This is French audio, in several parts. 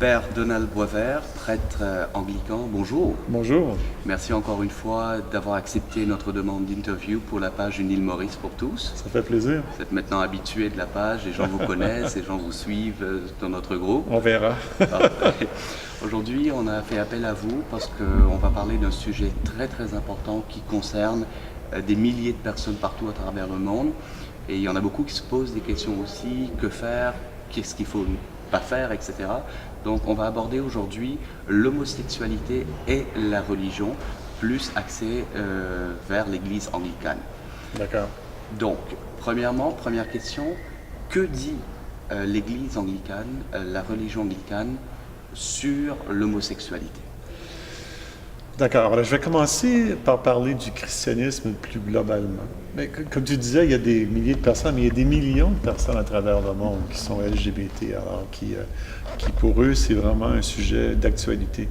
Père Donald Boisvert, prêtre anglican, bonjour. Bonjour. Merci encore une fois d'avoir accepté notre demande d'interview pour la page Une île Maurice pour tous. Ça fait plaisir. Vous êtes maintenant habitué de la page, les gens vous connaissent, les gens vous suivent dans notre groupe. On verra. Aujourd'hui, on a fait appel à vous parce qu'on va parler d'un sujet très très important qui concerne des milliers de personnes partout à travers le monde. Et il y en a beaucoup qui se posent des questions aussi, que faire, qu'est-ce qu'il faut pas faire, etc. Donc on va aborder aujourd'hui l'homosexualité et la religion, plus axé vers l'église anglicane. D'accord. Donc, premièrement, première question, que dit l'église anglicane, la religion anglicane, sur l'homosexualité? D'accord. Alors, je vais commencer par parler du christianisme plus globalement. Mais comme tu disais, il y a des milliers de personnes, mais il y a des millions de personnes à travers le monde qui sont LGBT, alors qui pour eux, c'est vraiment un sujet d'actualité.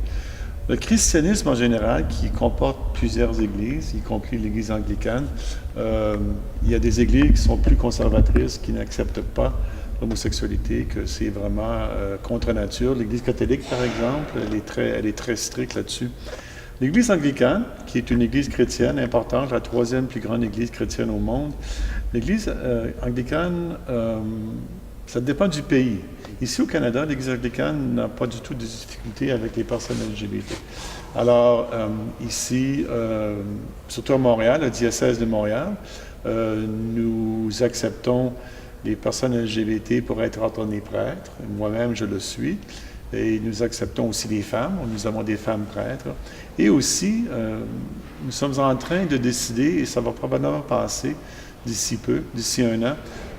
Le christianisme en général, qui comporte plusieurs églises, y compris l'église anglicane, il y a des églises qui sont plus conservatrices, qui n'acceptent pas l'homosexualité, que c'est vraiment contre nature. L'église catholique, par exemple, elle est très stricte là-dessus. L'église anglicane, qui est une église chrétienne importante, la troisième plus grande église chrétienne au monde, l'église anglicane, ça dépend du pays. Ici au Canada, l'église anglicane n'a pas du tout de difficulté avec les personnes LGBT. Alors, ici, surtout à Montréal, le diocèse de Montréal, nous acceptons les personnes LGBT pour être ordonnées prêtres. Moi-même, je le suis. Et nous acceptons aussi les femmes. Nous avons des femmes prêtres. Et aussi, nous sommes en train de décider, et ça va probablement passer d'ici peu, d'ici un an,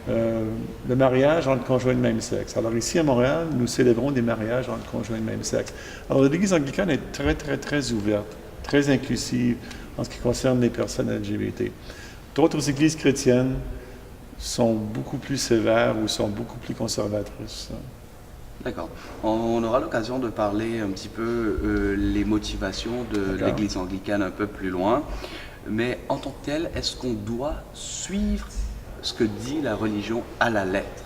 le mariage entre conjoints de même sexe. Alors ici à Montréal, nous célébrons des mariages entre conjoints de même sexe. Alors l'Église anglicane est très, très, très ouverte, très inclusive en ce qui concerne les personnes LGBT. D'autres églises chrétiennes sont beaucoup plus sévères ou sont beaucoup plus conservatrices. D'accord. On aura l'occasion de parler un petit peu les motivations de l'église anglicane un peu plus loin. Mais en tant que tel, est-ce qu'on doit suivre ce que dit la religion à la lettre?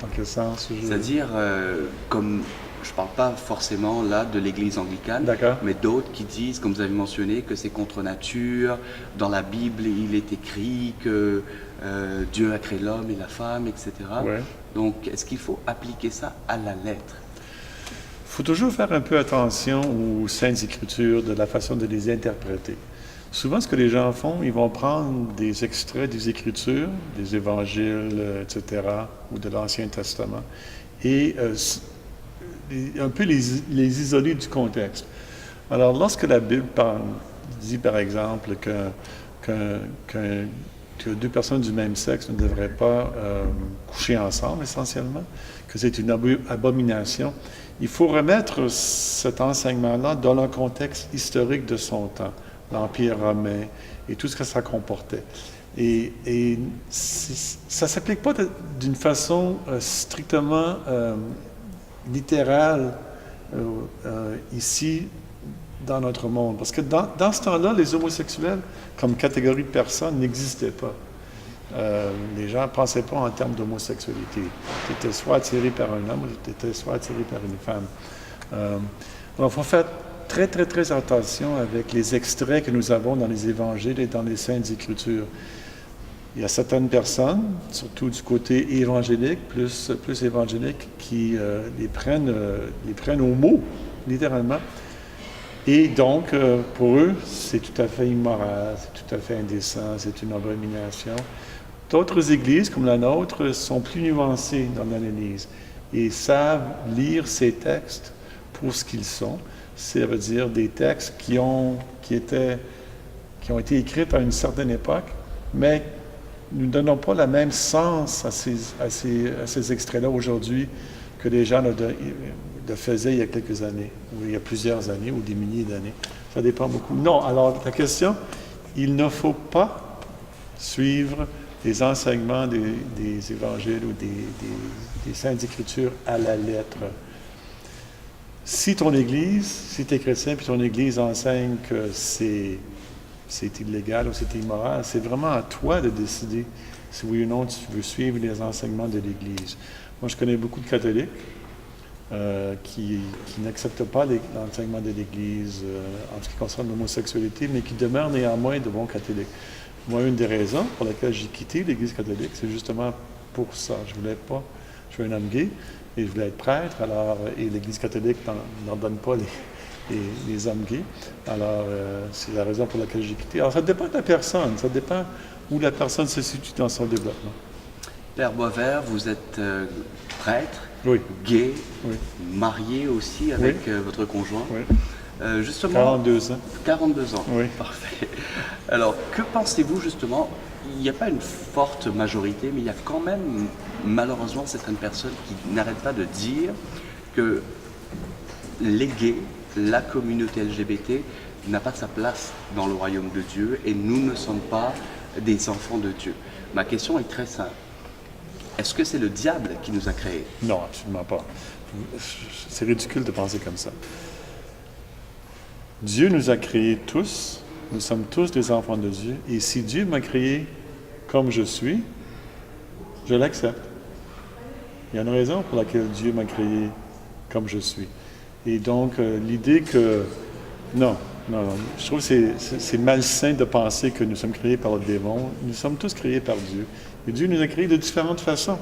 Dans quel sens? C'est-à-dire, comme je ne parle pas forcément là de l'église anglicane, mais d'autres qui disent, comme vous avez mentionné, que c'est contre nature. Dans la Bible, il est écrit que Dieu a créé l'homme et la femme, etc. Ouais. Donc, est-ce qu'il faut appliquer ça à la lettre? Il faut toujours faire un peu attention aux Saintes Écritures, de la façon de les interpréter. Souvent, ce que les gens font, ils vont prendre des extraits des Écritures, des Évangiles, etc., ou de l'Ancien Testament, et un peu les isoler du contexte. Alors, lorsque la Bible dit, par exemple, que deux personnes du même sexe ne devraient pas coucher ensemble, essentiellement, que c'est une abomination, il faut remettre cet enseignement-là dans le contexte historique de son temps, l'Empire romain et tout ce que ça comportait. Et ça ne s'applique pas d'une façon strictement littérale ici dans notre monde. Parce que dans ce temps-là, les homosexuels, comme catégorie de personnes, n'existaient pas. Les gens ne pensaient pas en termes d'homosexualité. Tu étais soit attiré par un homme ou tu étais soit attiré par une femme. Alors, il faut faire très, très, très attention avec les extraits que nous avons dans les Évangiles et dans les Saintes Écritures. Il y a certaines personnes, surtout du côté évangélique, plus évangélique, qui les prennent au mot, littéralement. Et donc, pour eux, c'est tout à fait immoral, c'est tout à fait indécent, c'est une abomination. D'autres églises, comme la nôtre, sont plus nuancées dans l'analyse et savent lire ces textes pour ce qu'ils sont. Ça veut dire des textes qui ont été écrits à une certaine époque, mais nous ne donnons pas le même sens à ces extraits-là aujourd'hui que les gens le faisaient il y a quelques années, ou il y a plusieurs années, ou des milliers d'années. Ça dépend beaucoup. Non, alors la question, il ne faut pas suivre les enseignements des évangiles ou des Saintes Écritures à la lettre. Si ton Église, si tu es chrétien, puis ton Église enseigne que c'est illégal ou c'est immoral, c'est vraiment à toi de décider si oui ou non tu veux suivre les enseignements de l'Église. Moi, je connais beaucoup de catholiques qui n'acceptent pas l'enseignement de l'Église en ce qui concerne l'homosexualité, mais qui demeurent néanmoins de bons catholiques. Moi, une des raisons pour lesquelles j'ai quitté l'Église catholique, c'est justement pour ça. Je suis un homme gay et je voulais être prêtre, et l'Église catholique n'en donne pas les hommes gays. Alors, c'est la raison pour laquelle j'ai quitté. Alors, ça dépend de la personne, ça dépend où la personne se situe dans son développement. Père Boisvert, vous êtes prêtre, oui. Gay, oui. Marié aussi avec votre conjoint. Oui. Justement, 42 ans. 42 ans, oui. Parfait. Alors, que pensez-vous justement? Il n'y a pas une forte majorité, mais il y a quand même malheureusement certaines personnes qui n'arrêtent pas de dire que les gays, la communauté LGBT, n'a pas sa place dans le royaume de Dieu et nous ne sommes pas des enfants de Dieu. Ma question est très simple. Est-ce que c'est le diable qui nous a créés? Non, absolument pas. C'est ridicule de penser comme ça. Dieu nous a créés tous, nous sommes tous des enfants de Dieu, et si Dieu m'a créé comme je suis, je l'accepte. Il y a une raison pour laquelle Dieu m'a créé comme je suis. Et donc, l'idée que... Non, je trouve que c'est malsain de penser que nous sommes créés par le démon. Nous sommes tous créés par Dieu. Et Dieu nous a créés de différentes façons.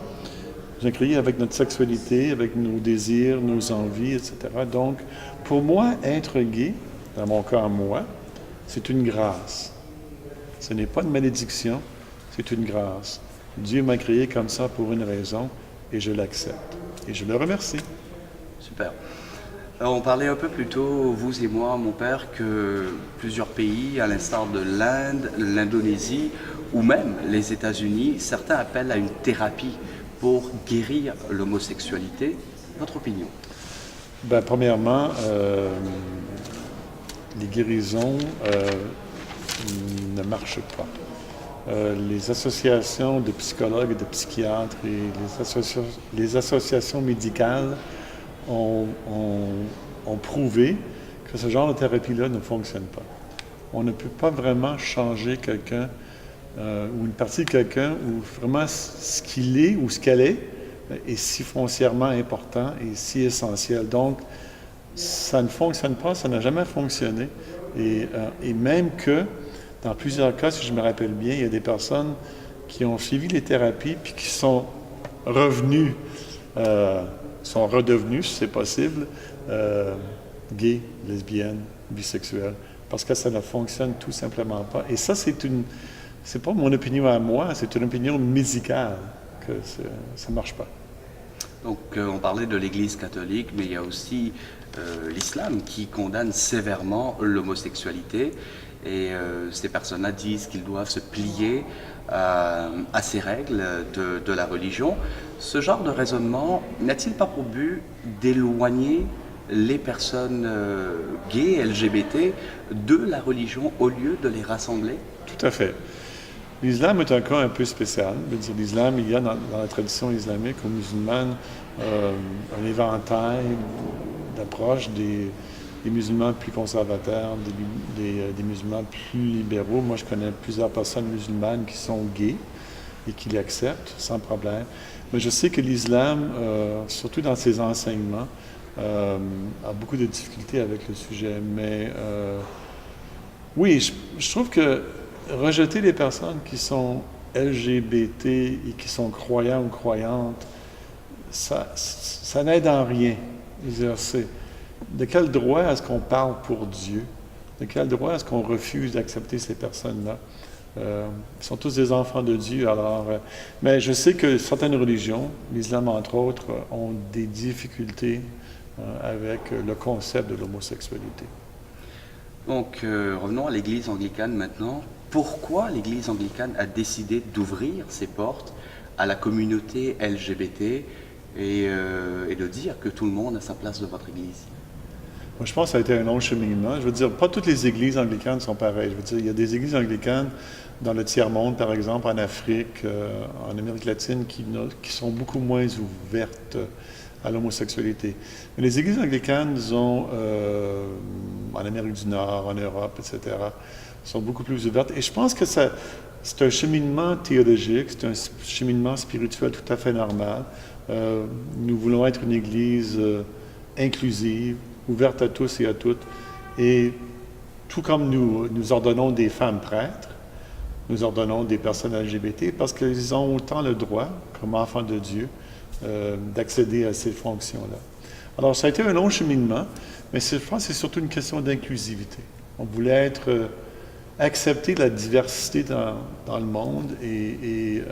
Il nous a créés avec notre sexualité, avec nos désirs, nos envies, etc. Donc, pour moi, être gay, dans mon cas, moi, c'est une grâce. Ce n'est pas une malédiction, c'est une grâce. Dieu m'a créé comme ça pour une raison et je l'accepte. Et je le remercie. Super. Alors, on parlait un peu plus tôt, vous et moi, mon père, que plusieurs pays, à l'instar de l'Inde, l'Indonésie ou même les États-Unis, certains appellent à une thérapie pour guérir l'homosexualité. Votre opinion? Ben, premièrement, les guérisons ne marchent pas. Les associations de psychologues et de psychiatres et les associations médicales ont prouvé que ce genre de thérapie-là ne fonctionne pas. On ne peut pas vraiment changer quelqu'un ou une partie de quelqu'un où vraiment ce qu'il est ou ce qu'elle est si foncièrement important et si essentiel. Donc, ça ne fonctionne pas, ça n'a jamais fonctionné. Et même que, dans plusieurs cas, si je me rappelle bien, il y a des personnes qui ont suivi les thérapies puis qui sont revenus, sont redevenus, si c'est possible, gays, lesbiennes, bisexuels, parce que ça ne fonctionne tout simplement pas. Et ça, c'est pas mon opinion à moi, c'est une opinion médicale que ça ne marche pas. Donc, on parlait de l'Église catholique, mais il y a aussi l'islam qui condamne sévèrement l'homosexualité. Et ces personnes-là disent qu'ils doivent se plier à ces règles de la religion. Ce genre de raisonnement n'a-t-il pas pour but d'éloigner les personnes gays, LGBT, de la religion au lieu de les rassembler? Tout à fait. L'islam est un cas un peu spécial. L'islam, il y a dans la tradition islamique ou musulmane un éventail d'approches des musulmans plus conservateurs, des musulmans plus libéraux. Moi, je connais plusieurs personnes musulmanes qui sont gays et qui l'acceptent sans problème. Mais je sais que l'islam, surtout dans ses enseignements, a beaucoup de difficultés avec le sujet. Mais oui, je trouve que rejeter les personnes qui sont LGBT et qui sont croyants ou croyantes, ça n'aide en rien. De quel droit est-ce qu'on parle pour Dieu? De quel droit est-ce qu'on refuse d'accepter ces personnes-là? Ils sont tous des enfants de Dieu, alors... mais je sais que certaines religions, l'islam entre autres, ont des difficultés avec le concept de l'homosexualité. Donc, revenons à l'Église anglicane maintenant. Pourquoi l'Église anglicane a décidé d'ouvrir ses portes à la communauté LGBT et de dire que tout le monde a sa place dans votre Église? Moi, je pense que ça a été un long cheminement. Je veux dire, pas toutes les églises anglicanes sont pareilles. Je veux dire, il y a des églises anglicanes dans le tiers-monde, par exemple, en Afrique, en Amérique latine, qui sont beaucoup moins ouvertes à l'homosexualité. Mais les églises anglicanes, disons, en Amérique du Nord, en Europe, etc., sont beaucoup plus ouvertes. Et je pense que c'est un cheminement théologique, c'est un cheminement spirituel tout à fait normal. Nous voulons être une Église inclusive, ouverte à tous et à toutes. Et tout comme nous ordonnons des femmes prêtres, nous ordonnons des personnes LGBT parce qu'ils ont autant le droit, comme enfants de Dieu, d'accéder à ces fonctions-là. Alors, ça a été un long cheminement, mais je pense que c'est surtout une question d'inclusivité. On voulait accepter la diversité dans le monde et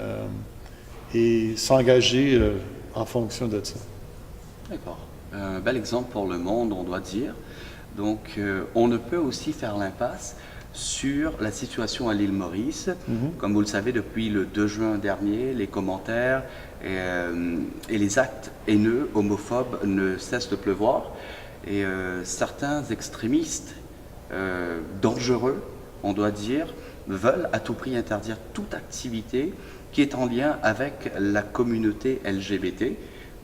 s'engager en fonction de ça. D'accord. Un bel exemple pour le monde, on doit dire. Donc, on ne peut aussi faire l'impasse sur la situation à l'île Maurice. Comme vous le savez, depuis le 2 juin dernier, les commentaires et les actes haineux, homophobes ne cessent de pleuvoir. Et certains extrémistes dangereux, on doit dire, veulent à tout prix interdire toute activité qui est en lien avec la communauté LGBT.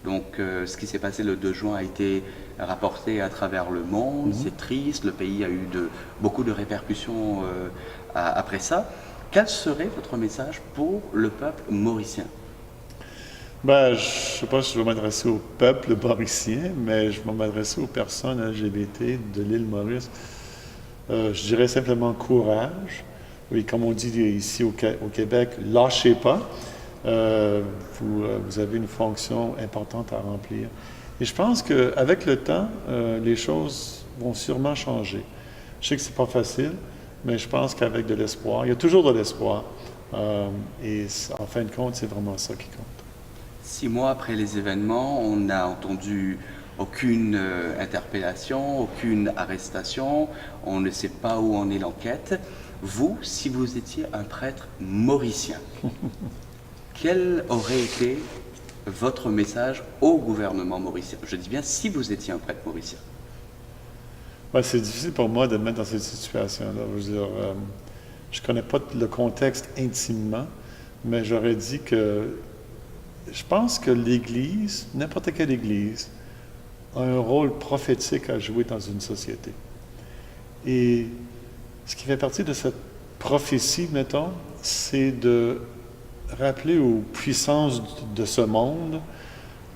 Donc, ce qui s'est passé le 2 juin a été rapporté à travers le monde. C'est triste, le pays a eu beaucoup de répercussions après ça. Quel serait votre message pour le peuple mauricien? Ben, je ne sais pas si je vais m'adresser au peuple mauricien, mais je vais m'adresser aux personnes LGBT de l'île Maurice. Je dirais simplement courage. Oui, comme on dit ici au Québec, lâchez pas. Vous avez une fonction importante à remplir. Et je pense qu'avec le temps, les choses vont sûrement changer. Je sais que c'est pas facile, mais je pense qu'avec de l'espoir, il y a toujours de l'espoir. Et en fin de compte, c'est vraiment ça qui compte. 6 mois après les événements, on n'a entendu aucune interpellation, aucune arrestation, on ne sait pas où en est l'enquête. Vous, si vous étiez un prêtre mauricien, quel aurait été votre message au gouvernement mauricien? Je dis bien si vous étiez un prêtre mauricien. Ouais, c'est difficile pour moi de me mettre dans cette situation-là. Je ne connais pas le contexte intimement, mais j'aurais dit que je pense que l'Église, n'importe quelle Église, a un rôle prophétique à jouer dans une société. Et ce qui fait partie de cette prophétie, mettons, c'est de rappeler aux puissances de ce monde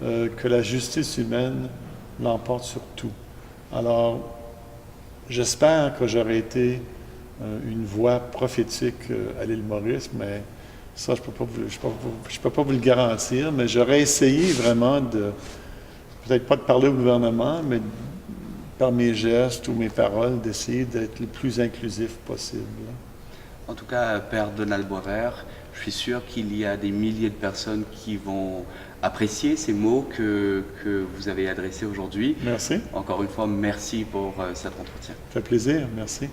que la justice humaine l'emporte sur tout. Alors, j'espère que j'aurais été une voix prophétique à l'île Maurice, mais ça, je peux pas vous le garantir, mais j'aurais essayé vraiment peut-être pas de parler au gouvernement, mais par mes gestes ou mes paroles, d'essayer d'être le plus inclusif possible. En tout cas, Père Donald Boisvert, je suis sûr qu'il y a des milliers de personnes qui vont apprécier ces mots que vous avez adressés aujourd'hui. Merci. Encore une fois, merci pour cet entretien. Ça fait plaisir, merci.